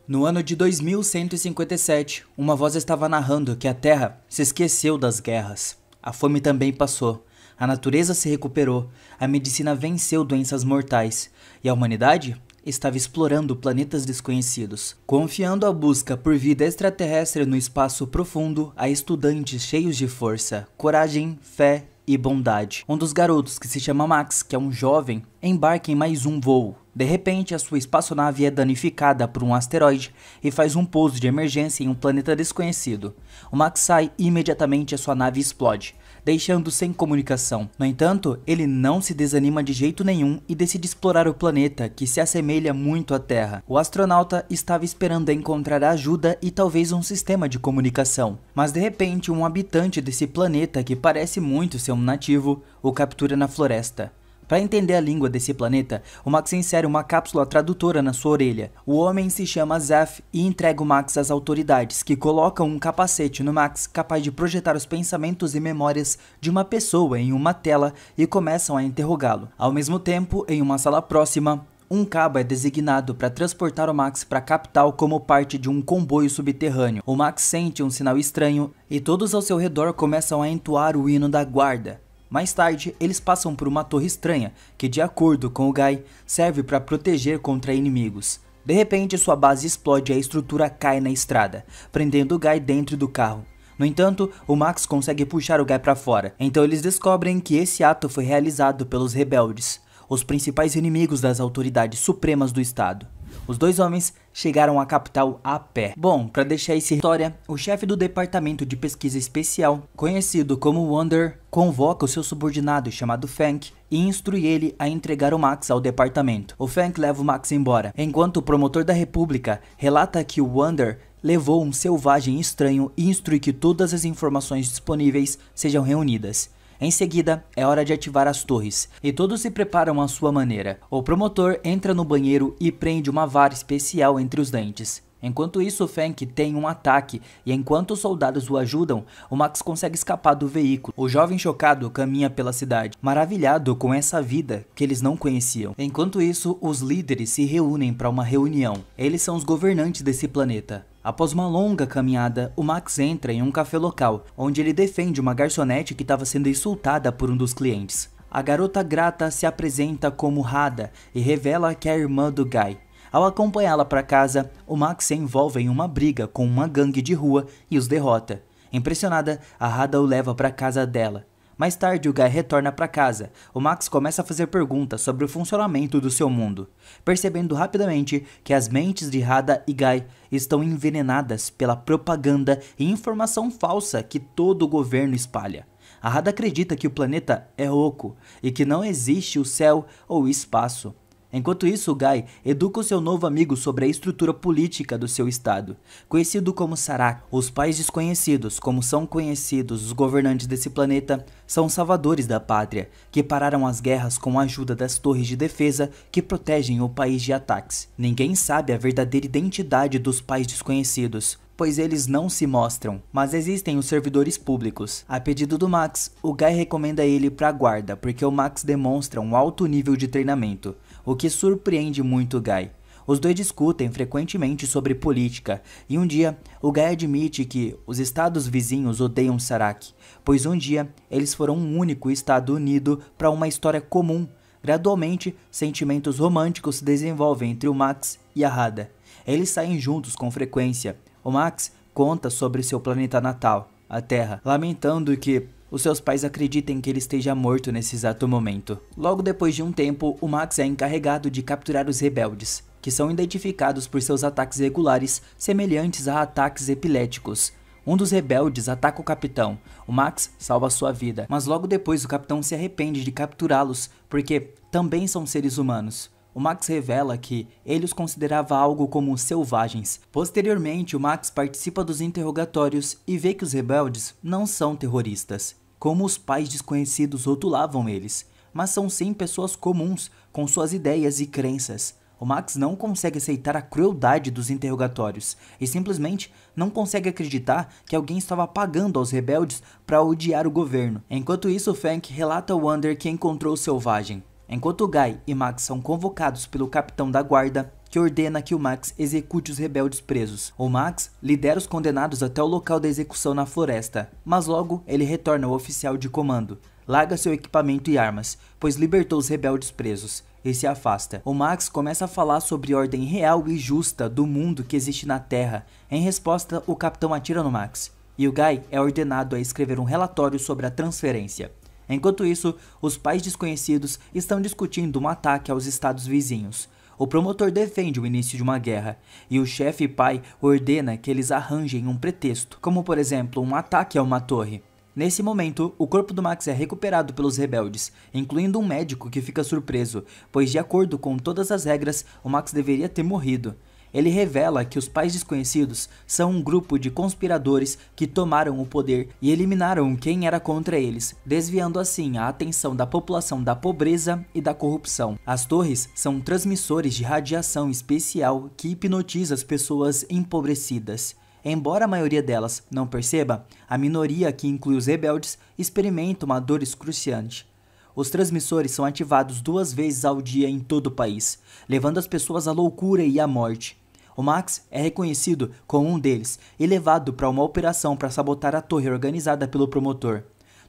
No ano de 2157, uma voz estava narrando que a Terra se esqueceu das guerras. A fome também passou, a natureza se recuperou, a medicina venceu doenças mortais e a humanidade estava explorando planetas desconhecidos, confiando a busca por vida extraterrestre no espaço profundo a estudantes cheios de força, coragem, fé e bondade. Um dos garotos, que se chama Max, que é um jovem, embarca em mais um voo. De repente, a sua espaçonave é danificada por um asteroide e faz um pouso de emergência em um planeta desconhecido. O Max sai e imediatamente a sua nave explode, deixando sem comunicação. No entanto, ele não se desanima de jeito nenhum e decide explorar o planeta, que se assemelha muito à Terra. O astronauta estava esperando encontrar ajuda e talvez um sistema de comunicação, mas de repente um habitante desse planeta, que parece muito ser um nativo, o captura na floresta. Para entender a língua desse planeta, o Max insere uma cápsula tradutora na sua orelha. O homem se chama Zeph e entrega o Max às autoridades, que colocam um capacete no Max capaz de projetar os pensamentos e memórias de uma pessoa em uma tela e começam a interrogá-lo. Ao mesmo tempo, em uma sala próxima, um cabo é designado para transportar o Max para a capital como parte de um comboio subterrâneo. O Max sente um sinal estranho e todos ao seu redor começam a entoar o hino da guarda. Mais tarde, eles passam por uma torre estranha, que de acordo com o Guy, serve para proteger contra inimigos. De repente, sua base explode e a estrutura cai na estrada, prendendo o Guy dentro do carro. No entanto, o Max consegue puxar o Guy para fora, então eles descobrem que esse ato foi realizado pelos rebeldes, os principais inimigos das autoridades supremas do estado. Os dois homens chegaram à capital a pé. Bom, para deixar essa história, o chefe do departamento de pesquisa especial, conhecido como Wonder, convoca o seu subordinado chamado Fank e instrui ele a entregar o Max ao departamento. O Fank leva o Max embora, enquanto o promotor da República relata que o Wonder levou um selvagem estranho e instrui que todas as informações disponíveis sejam reunidas. Em seguida, é hora de ativar as torres, e todos se preparam à sua maneira. O promotor entra no banheiro e prende uma vara especial entre os dentes. Enquanto isso, o Fank tem um ataque, e enquanto os soldados o ajudam, o Max consegue escapar do veículo. O jovem chocado caminha pela cidade, maravilhado com essa vida que eles não conheciam. Enquanto isso, os líderes se reúnem para uma reunião. Eles são os governantes desse planeta. Após uma longa caminhada, o Max entra em um café local, onde ele defende uma garçonete que estava sendo insultada por um dos clientes. A garota grata se apresenta como Hada e revela que é a irmã do Guy. Ao acompanhá-la para casa, o Max se envolve em uma briga com uma gangue de rua e os derrota. Impressionada, a Hada o leva para casa dela. Mais tarde, o Guy retorna para casa. O Max começa a fazer perguntas sobre o funcionamento do seu mundo, percebendo rapidamente que as mentes de Hada e Guy estão envenenadas pela propaganda e informação falsa que todo o governo espalha. A Hada acredita que o planeta é oco e que não existe o céu ou o espaço. Enquanto isso, o Guy educa o seu novo amigo sobre a estrutura política do seu estado, conhecido como Sarak. Os pais desconhecidos, como são conhecidos os governantes desse planeta, são salvadores da pátria, que pararam as guerras com a ajuda das torres de defesa que protegem o país de ataques. Ninguém sabe a verdadeira identidade dos pais desconhecidos, pois eles não se mostram, mas existem os servidores públicos. A pedido do Max, o Guy recomenda ele para a guarda, porque o Max demonstra um alto nível de treinamento, o que surpreende muito o Guy. Os dois discutem frequentemente sobre política, e um dia, o Guy admite que os estados vizinhos odeiam Sarak, pois um dia eles foram um único estado unido para uma história comum. Gradualmente, sentimentos românticos se desenvolvem entre o Max e a Hada. Eles saem juntos com frequência. O Max conta sobre seu planeta natal, a Terra, lamentando que os seus pais acreditem que ele esteja morto nesse exato momento. Logo depois de um tempo, o Max é encarregado de capturar os rebeldes, que são identificados por seus ataques regulares, semelhantes a ataques epiléticos. Um dos rebeldes ataca o capitão. O Max salva sua vida, mas logo depois o capitão se arrepende de capturá-los, porque também são seres humanos. O Max revela que ele os considerava algo como selvagens. Posteriormente, o Max participa dos interrogatórios e vê que os rebeldes não são terroristas, como os pais desconhecidos rotulavam eles, mas são sim pessoas comuns, com suas ideias e crenças. O Max não consegue aceitar a crueldade dos interrogatórios e simplesmente não consegue acreditar que alguém estava pagando aos rebeldes para odiar o governo. Enquanto isso, Fank relata ao Wander que encontrou o selvagem. Enquanto o Guy e Max são convocados pelo capitão da guarda, que ordena que o Max execute os rebeldes presos. O Max lidera os condenados até o local da execução na floresta, mas logo ele retorna ao oficial de comando, larga seu equipamento e armas, pois libertou os rebeldes presos, e se afasta. O Max começa a falar sobre a ordem real e justa do mundo que existe na Terra. Em resposta, o capitão atira no Max, e o Guy é ordenado a escrever um relatório sobre a transferência. Enquanto isso, os pais desconhecidos estão discutindo um ataque aos estados vizinhos. O promotor defende o início de uma guerra, e o chefe pai ordena que eles arranjem um pretexto, como por exemplo um ataque a uma torre. Nesse momento, o corpo do Max é recuperado pelos rebeldes, incluindo um médico que fica surpreso, pois de acordo com todas as regras, o Max deveria ter morrido. Ele revela que os pais desconhecidos são um grupo de conspiradores que tomaram o poder e eliminaram quem era contra eles, desviando assim a atenção da população da pobreza e da corrupção. As torres são transmissores de radiação especial que hipnotiza as pessoas empobrecidas. Embora a maioria delas não perceba, a minoria, que inclui os rebeldes, experimenta uma dor excruciante. Os transmissores são ativados 2 vezes ao dia em todo o país, levando as pessoas à loucura e à morte. O Max é reconhecido como um deles e levado para uma operação para sabotar a torre organizada pelo promotor.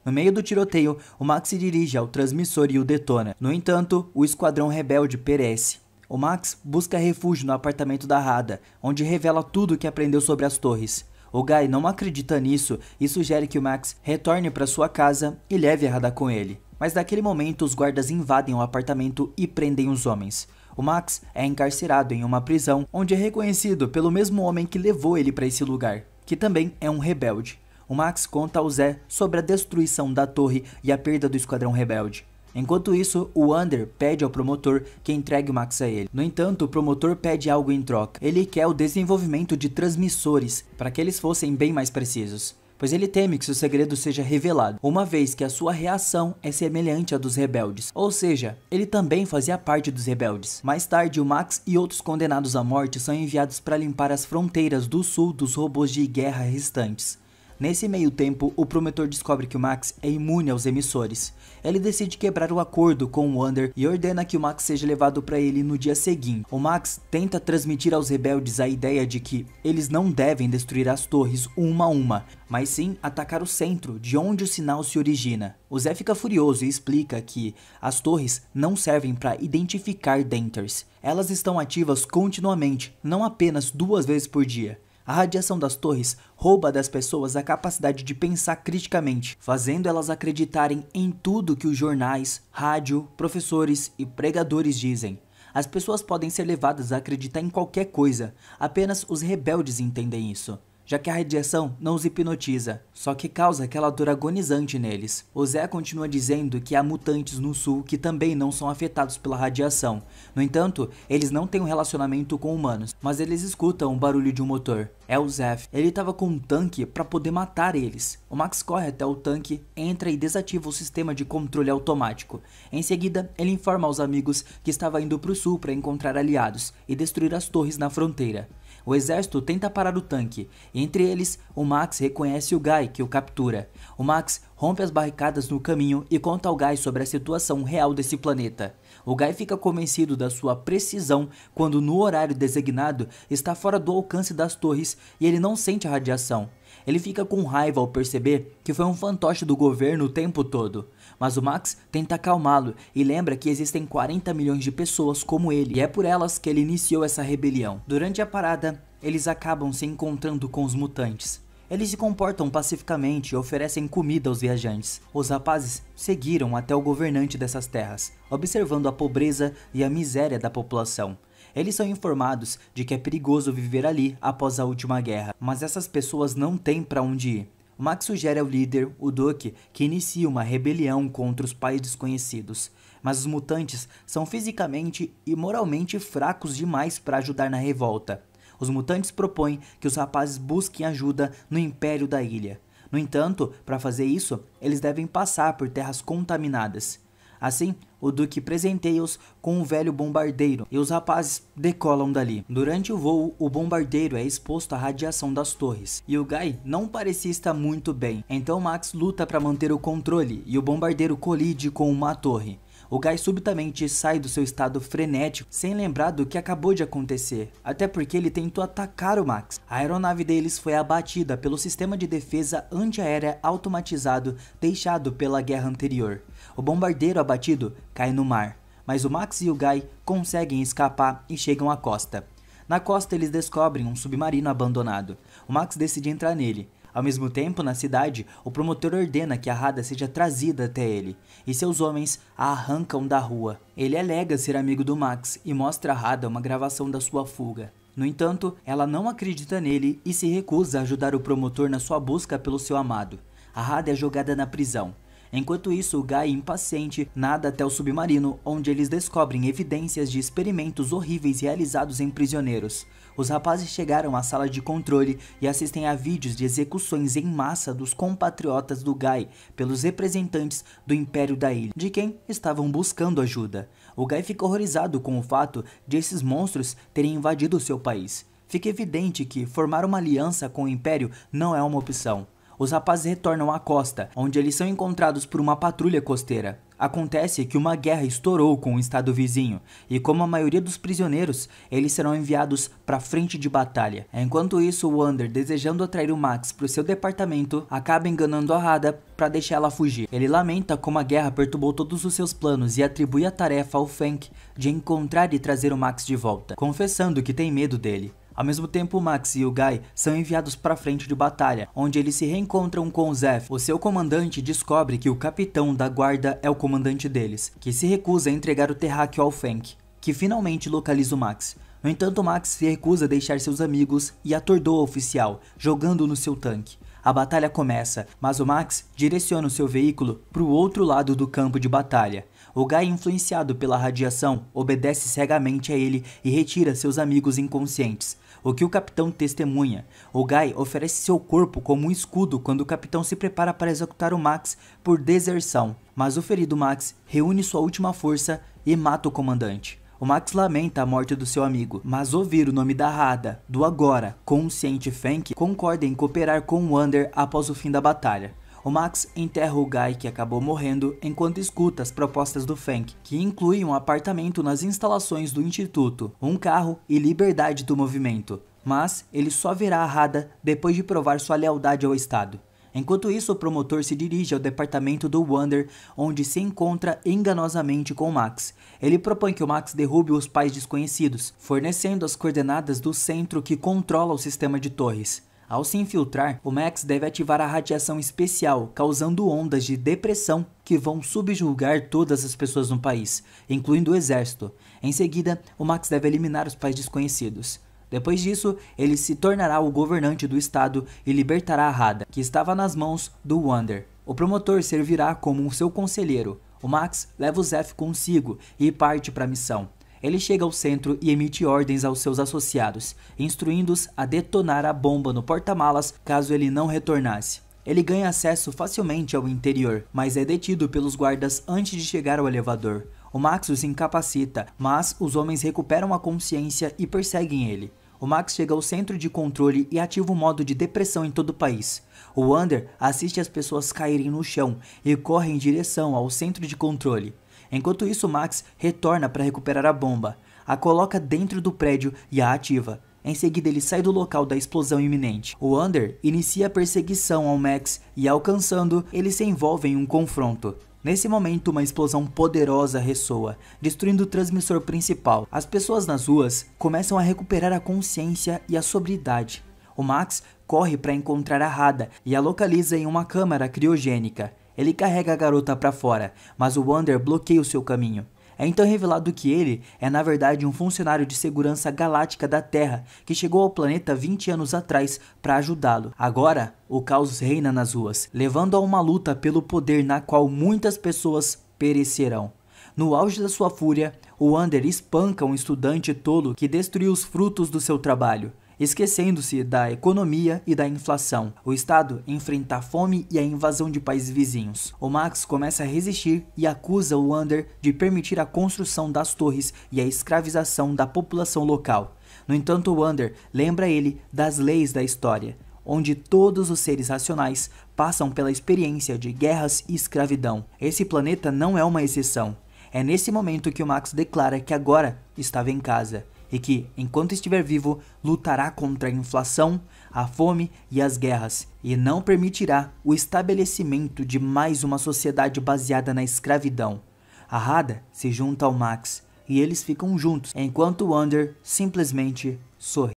No meio do tiroteio, o Max se dirige ao transmissor e o detona. No entanto, o esquadrão rebelde perece. O Max busca refúgio no apartamento da Hada, onde revela tudo o que aprendeu sobre as torres. O Guy não acredita nisso e sugere que o Max retorne para sua casa e leve a Hada com ele. Mas naquele momento os guardas invadem o apartamento e prendem os homens. O Max é encarcerado em uma prisão onde é reconhecido pelo mesmo homem que levou ele para esse lugar, que também é um rebelde. O Max conta ao Zé sobre a destruição da torre e a perda do esquadrão rebelde. Enquanto isso, o Wander pede ao promotor que entregue o Max a ele. No entanto, o promotor pede algo em troca. Ele quer o desenvolvimento de transmissores para que eles fossem bem mais precisos, pois ele teme que seu segredo seja revelado, uma vez que a sua reação é semelhante à dos rebeldes, ou seja, ele também fazia parte dos rebeldes. Mais tarde, o Max e outros condenados à morte são enviados para limpar as fronteiras do sul dos robôs de guerra restantes. Nesse meio tempo, o promotor descobre que o Max é imune aos emissores. Ele decide quebrar o acordo com o Wander e ordena que o Max seja levado para ele no dia seguinte. O Max tenta transmitir aos rebeldes a ideia de que eles não devem destruir as torres uma a uma, mas sim atacar o centro, de onde o sinal se origina. O Zé fica furioso e explica que as torres não servem para identificar Denters. Elas estão ativas continuamente, não apenas 2 vezes por dia. A radiação das torres rouba das pessoas a capacidade de pensar criticamente, fazendo elas acreditarem em tudo que os jornais, rádio, professores e pregadores dizem. As pessoas podem ser levadas a acreditar em qualquer coisa, apenas os rebeldes entendem isso, já que a radiação não os hipnotiza, só que causa aquela dor agonizante neles. O Zé continua dizendo que há mutantes no sul que também não são afetados pela radiação. No entanto, eles não têm um relacionamento com humanos, mas eles escutam o barulho de um motor. É o Zeph. Ele estava com um tanque para poder matar eles. O Max corre até o tanque, entra e desativa o sistema de controle automático. Em seguida, ele informa aos amigos que estava indo para o sul para encontrar aliados e destruir as torres na fronteira. O exército tenta parar o tanque, e entre eles, o Max reconhece o Guy, que o captura. O Max rompe as barricadas no caminho e conta ao Guy sobre a situação real desse planeta. O Guy fica convencido da sua precisão quando no horário designado está fora do alcance das torres e ele não sente a radiação. Ele fica com raiva ao perceber que foi um fantoche do governo o tempo todo. Mas o Max tenta acalmá-lo e lembra que existem 40 milhões de pessoas como ele, e é por elas que ele iniciou essa rebelião. Durante a parada, eles acabam se encontrando com os mutantes. Eles se comportam pacificamente e oferecem comida aos viajantes. Os rapazes seguiram até o governante dessas terras, observando a pobreza e a miséria da população. Eles são informados de que é perigoso viver ali após a última guerra, mas essas pessoas não têm para onde ir. O Max sugere ao líder, o Duke, que inicie uma rebelião contra os pais desconhecidos, mas os mutantes são fisicamente e moralmente fracos demais para ajudar na revolta. Os mutantes propõem que os rapazes busquem ajuda no Império da Ilha. No entanto, para fazer isso, eles devem passar por terras contaminadas. Assim, o Duque presenteia-os com um velho bombardeiro e os rapazes decolam dali. Durante o voo, o bombardeiro é exposto à radiação das torres e o Guy não parecia estar muito bem, então Max luta para manter o controle e o bombardeiro colide com uma torre. O Guy subitamente sai do seu estado frenético, sem lembrar do que acabou de acontecer, até porque ele tentou atacar o Max. A aeronave deles foi abatida pelo sistema de defesa antiaérea automatizado deixado pela guerra anterior. O bombardeiro abatido cai no mar, mas o Max e o Guy conseguem escapar e chegam à costa. Na costa eles descobrem um submarino abandonado. O Max decide entrar nele. Ao mesmo tempo, na cidade, o promotor ordena que a Hada seja trazida até ele, e seus homens a arrancam da rua. Ele alega ser amigo do Max e mostra a Hada uma gravação da sua fuga. No entanto, ela não acredita nele e se recusa a ajudar o promotor na sua busca pelo seu amado. A Hada é jogada na prisão. Enquanto isso, o Guy, impaciente, nada até o submarino, onde eles descobrem evidências de experimentos horríveis realizados em prisioneiros. Os rapazes chegaram à sala de controle e assistem a vídeos de execuções em massa dos compatriotas do Guy pelos representantes do Império da Ilha, de quem estavam buscando ajuda. O Guy fica horrorizado com o fato de esses monstros terem invadido seu país. Fica evidente que formar uma aliança com o Império não é uma opção. Os rapazes retornam à costa, onde eles são encontrados por uma patrulha costeira. Acontece que uma guerra estourou com o estado vizinho, e como a maioria dos prisioneiros, eles serão enviados para a frente de batalha. Enquanto isso, o Wander, desejando atrair o Max para o seu departamento, acaba enganando a Hada para deixar ela fugir. Ele lamenta como a guerra perturbou todos os seus planos e atribui a tarefa ao Fenk de encontrar e trazer o Max de volta, confessando que tem medo dele. Ao mesmo tempo, o Max e o Guy são enviados para a frente de batalha, onde eles se reencontram com o Zeph. O seu comandante descobre que o capitão da guarda é o comandante deles, que se recusa a entregar o terráqueo ao Fenk, que finalmente localiza o Max. No entanto, o Max se recusa a deixar seus amigos e atordoa o oficial, jogando-o no seu tanque. A batalha começa, mas o Max direciona o seu veículo para o outro lado do campo de batalha. O Guy, influenciado pela radiação, obedece cegamente a ele e retira seus amigos inconscientes, o que o capitão testemunha. O Guy oferece seu corpo como um escudo quando o capitão se prepara para executar o Max por deserção, mas o ferido Max reúne sua última força e mata o comandante. O Max lamenta a morte do seu amigo, mas ouvir o nome da Hada, do agora consciente Fenk, concorda em cooperar com o Wander após o fim da batalha. O Max enterra o Guy, que acabou morrendo, enquanto escuta as propostas do Fenk, que incluem um apartamento nas instalações do Instituto, um carro e liberdade do movimento. Mas ele só verá a Hada depois de provar sua lealdade ao Estado. Enquanto isso, o promotor se dirige ao departamento do Wander, onde se encontra enganosamente com o Max. Ele propõe que o Max derrube os pais desconhecidos, fornecendo as coordenadas do centro que controla o sistema de torres. Ao se infiltrar, o Max deve ativar a radiação especial, causando ondas de depressão que vão subjugar todas as pessoas no país, incluindo o exército. Em seguida, o Max deve eliminar os pais desconhecidos. Depois disso, ele se tornará o governante do estado e libertará a Hada, que estava nas mãos do Wander. O promotor servirá como seu conselheiro. O Max leva o Zeph consigo e parte para a missão. Ele chega ao centro e emite ordens aos seus associados, instruindo-os a detonar a bomba no porta-malas caso ele não retornasse. Ele ganha acesso facilmente ao interior, mas é detido pelos guardas antes de chegar ao elevador. O Max os incapacita, mas os homens recuperam a consciência e perseguem ele. O Max chega ao centro de controle e ativa o modo de depressão em todo o país. O Wander assiste as pessoas caírem no chão e corre em direção ao centro de controle. Enquanto isso, Max retorna para recuperar a bomba, a coloca dentro do prédio e a ativa. Em seguida, ele sai do local da explosão iminente. O Wander inicia a perseguição ao Max e, alcançando, ele se envolve em um confronto. Nesse momento, uma explosão poderosa ressoa, destruindo o transmissor principal. As pessoas nas ruas começam a recuperar a consciência e a sobriedade. O Max corre para encontrar a Hada e a localiza em uma câmara criogênica. Ele carrega a garota para fora, mas o Wander bloqueia o seu caminho. É então revelado que ele é na verdade um funcionário de segurança galáctica da Terra que chegou ao planeta 20 anos atrás para ajudá-lo. Agora, o caos reina nas ruas, levando a uma luta pelo poder na qual muitas pessoas perecerão. No auge da sua fúria, o Wander espanca um estudante tolo que destruiu os frutos do seu trabalho, esquecendo-se da economia e da inflação. O Estado enfrenta a fome e a invasão de países vizinhos. O Max começa a resistir e acusa o Wander de permitir a construção das torres e a escravização da população local. No entanto, o Wander lembra ele das leis da história, onde todos os seres racionais passam pela experiência de guerras e escravidão. Esse planeta não é uma exceção. É nesse momento que o Max declara que agora estava em casa e que, enquanto estiver vivo, lutará contra a inflação, a fome e as guerras e não permitirá o estabelecimento de mais uma sociedade baseada na escravidão. A Hada se junta ao Max e eles ficam juntos, enquanto Wander simplesmente sorri.